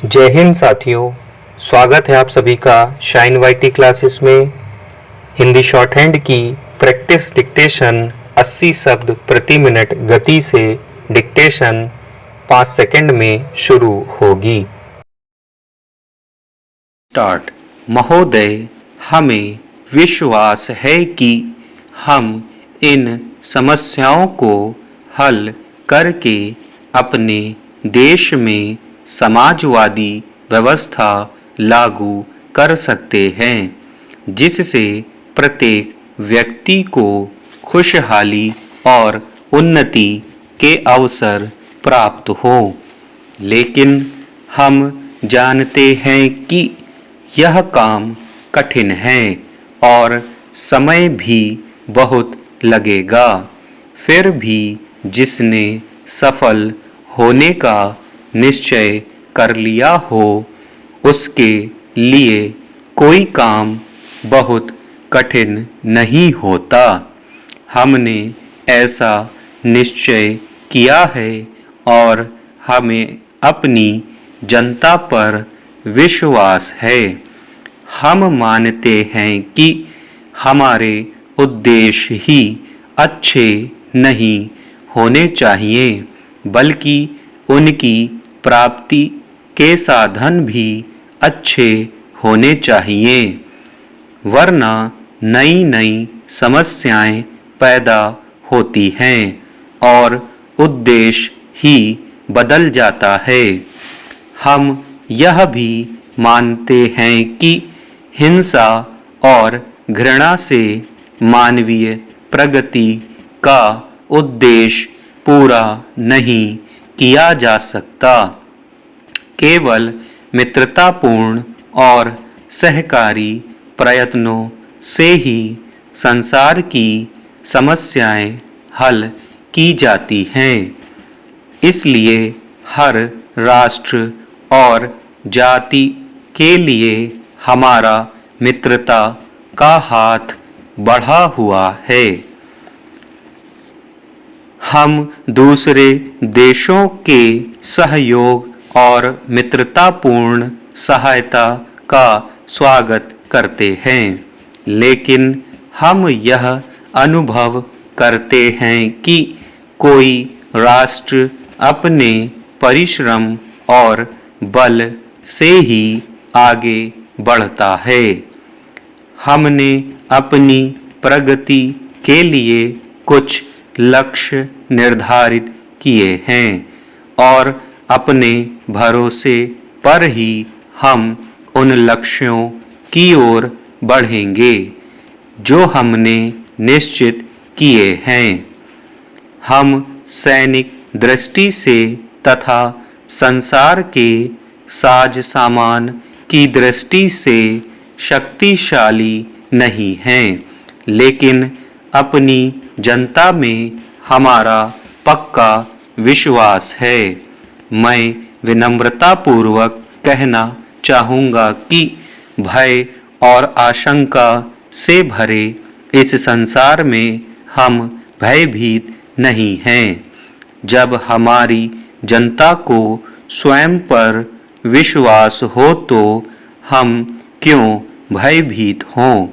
जय हिंद साथियों, स्वागत है आप सभी का शाइन वाईटी क्लासेस में। हिंदी शॉर्ट हैंड की प्रैक्टिस डिक्टेशन 80 शब्द प्रति मिनट गति से डिक्टेशन 5 सेकंड में शुरू होगी। स्टार्ट। महोदय, हमें विश्वास है कि हम इन समस्याओं को हल करके अपने देश में समाजवादी व्यवस्था लागू कर सकते हैं, जिससे प्रत्येक व्यक्ति को खुशहाली और उन्नति के अवसर प्राप्त हो। लेकिन हम जानते हैं कि यह काम कठिन है और समय भी बहुत लगेगा। फिर भी जिसने सफल होने का निश्चय कर लिया हो, उसके लिए कोई काम बहुत कठिन नहीं होता। हमने ऐसा निश्चय किया है और हमें अपनी जनता पर विश्वास है। हम मानते हैं कि हमारे उद्देश्य ही अच्छे नहीं होने चाहिए, बल्कि उनकी प्राप्ति के साधन भी अच्छे होने चाहिए, वरना नई नई समस्याएं पैदा होती हैं और उद्देश्य ही बदल जाता है। हम यह भी मानते हैं कि हिंसा और घृणा से मानवीय प्रगति का उद्देश्य पूरा नहीं किया जा सकता। केवल मित्रतापूर्ण और सहकारी प्रयत्नों से ही संसार की समस्याएं हल की जाती हैं। इसलिए हर राष्ट्र और जाति के लिए हमारा मित्रता का हाथ बढ़ा हुआ है। हम दूसरे देशों के सहयोग और मित्रतापूर्ण सहायता का स्वागत करते हैं, लेकिन हम यह अनुभव करते हैं कि कोई राष्ट्र अपने परिश्रम और बल से ही आगे बढ़ता है। हमने अपनी प्रगति के लिए कुछ लक्ष्य निर्धारित किए हैं और अपने भरोसे पर ही हम उन लक्ष्यों की ओर बढ़ेंगे जो हमने निश्चित किए हैं। हम सैनिक दृष्टि से तथा संसार के साज सामान की दृष्टि से शक्तिशाली नहीं हैं, लेकिन अपनी जनता में हमारा पक्का विश्वास है। मैं विनम्रतापूर्वक कहना चाहूँगा कि भय और आशंका से भरे इस संसार में हम भयभीत नहीं हैं। जब हमारी जनता को स्वयं पर विश्वास हो तो हम क्यों भयभीत हों।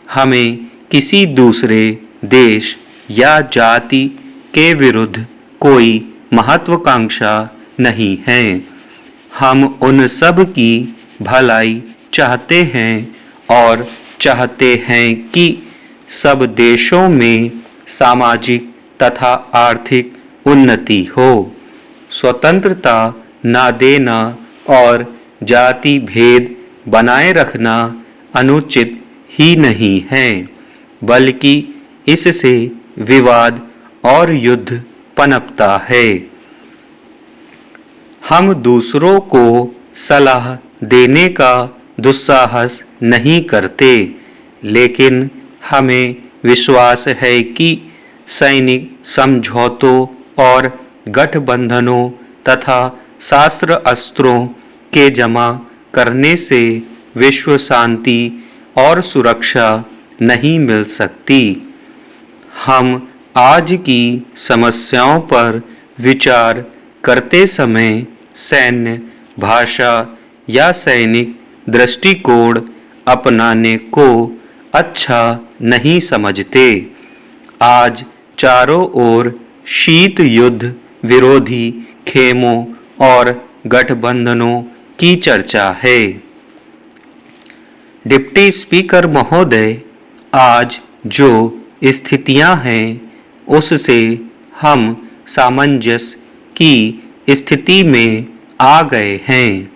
हमें किसी दूसरे देश या जाति के विरुद्ध कोई महत्वाकांक्षा नहीं है। हम उन सब की भलाई चाहते हैं और चाहते हैं कि सब देशों में सामाजिक तथा आर्थिक उन्नति हो। स्वतंत्रता न देना और जाति भेद बनाए रखना अनुचित ही नहीं है, बल्कि इससे विवाद और युद्ध पनपता है। हम दूसरों को सलाह देने का दुस्साहस नहीं करते, लेकिन हमें विश्वास है कि सैनिक समझौतों और गठबंधनों तथा शस्त्र अस्त्रों के जमा करने से विश्व शांति और सुरक्षा नहीं मिल सकती। हम आज की समस्याओं पर विचार करते समय सैन्य भाषा या सैनिक दृष्टिकोण अपनाने को अच्छा नहीं समझते। आज चारों ओर शीत युद्ध, विरोधी खेमों और गठबंधनों की चर्चा है। डिप्टी स्पीकर महोदय, आज जो स्थितियां हैं उससे हम सामंजस्य की स्थिति में आ गए हैं।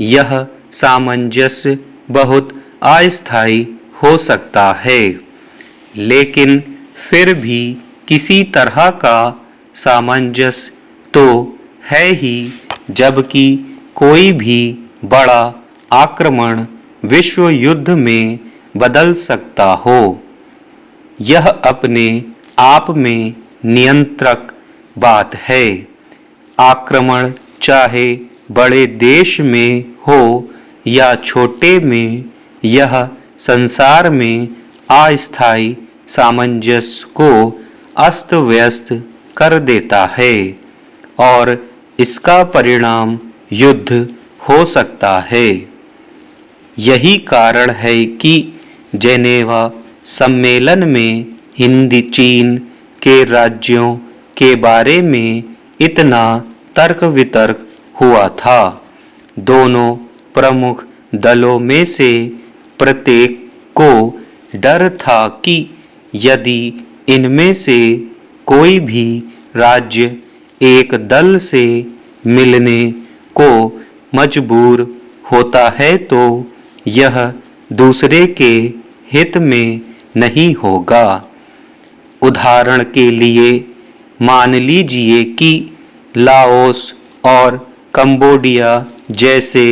यह सामंजस्य बहुत अस्थायी हो सकता है, लेकिन फिर भी किसी तरह का सामंजस्य तो है ही, जबकि कोई भी बड़ा आक्रमण विश्व युद्ध में बदल सकता हो। यह अपने आप में नियंत्रक बात है। आक्रमण चाहे बड़े देश में हो या छोटे में, यह संसार में अस्थायी सामंजस्य को अस्त व्यस्त कर देता है और इसका परिणाम युद्ध हो सकता है। यही कारण है कि जेनेवा सम्मेलन में हिंदी चीन के राज्यों के बारे में इतना तर्क वितर्क हुआ था। दोनों प्रमुख दलों में से प्रत्येक को डर था कि यदि इनमें से कोई भी राज्य एक दल से मिलने को मजबूर होता है तो यह दूसरे के हित में नहीं होगा। उदाहरण के लिए मान लीजिए कि लाओस और कंबोडिया जैसे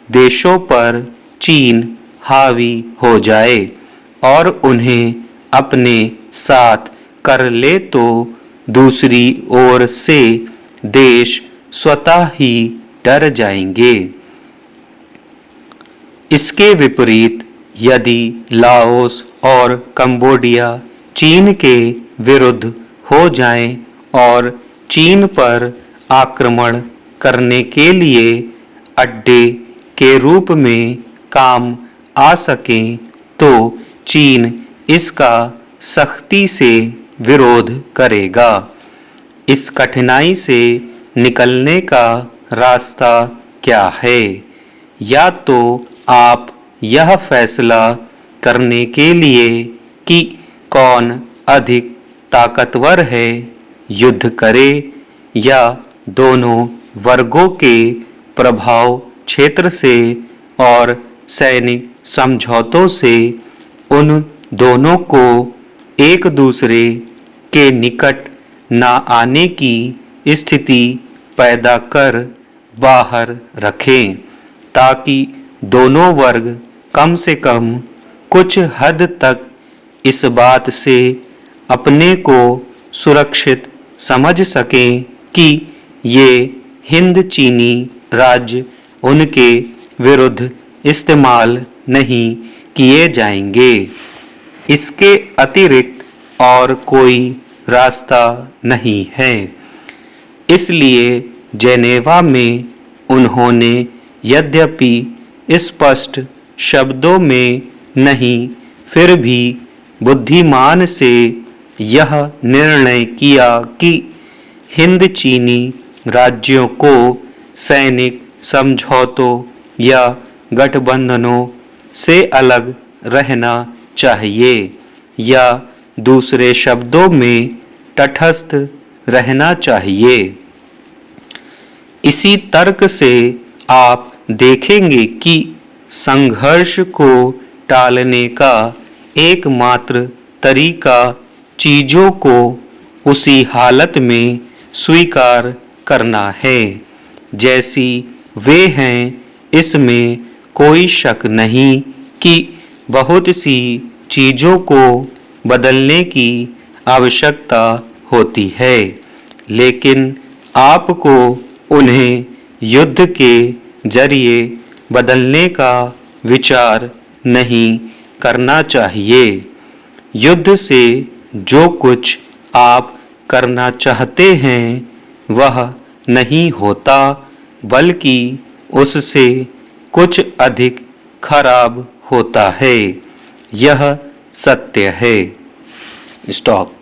देशों पर चीन हावी हो जाए और उन्हें अपने साथ कर ले तो दूसरी ओर से देश स्वतः ही डर जाएंगे। इसके विपरीत यदि लाओस और कंबोडिया चीन के विरुद्ध हो जाएं और चीन पर आक्रमण करने के लिए अड्डे के रूप में काम आ सकें तो चीन इसका सख्ती से विरोध करेगा। इस कठिनाई से निकलने का रास्ता क्या है? या तो आप यह फैसला करने के लिए कि कौन अधिक ताकतवर है, युद्ध करे, या दोनों वर्गों के प्रभाव क्षेत्र से और सैनिक समझौतों से उन दोनों को एक दूसरे के निकट न आने की स्थिति पैदा कर बाहर रखें, ताकि दोनों वर्ग कम से कम कुछ हद तक इस बात से अपने को सुरक्षित समझ सकें कि ये हिंद चीनी राज्य उनके विरुद्ध इस्तेमाल नहीं किए जाएंगे। इसके अतिरिक्त और कोई रास्ता नहीं है। इसलिए जेनेवा में उन्होंने यद्यपि स्पष्ट शब्दों में नहीं, फिर भी बुद्धिमान से यह निर्णय किया कि हिंद चीनी राज्यों को सैनिक समझौतों या गठबंधनों से अलग रहना चाहिए, या दूसरे शब्दों में तटस्थ रहना चाहिए। इसी तर्क से आप देखेंगे कि संघर्ष को टालने का एकमात्र तरीका चीजों को उसी हालत में स्वीकार करना है जैसी वे हैं। इसमें कोई शक नहीं कि बहुत सी चीजों को बदलने की आवश्यकता होती है, लेकिन आपको उन्हें युद्ध के जरिए बदलने का विचार नहीं करना चाहिए। युद्ध से जो कुछ आप करना चाहते हैं वह नहीं होता, बल्कि उससे कुछ अधिक खराब होता है। यह सत्य है। स्टॉप।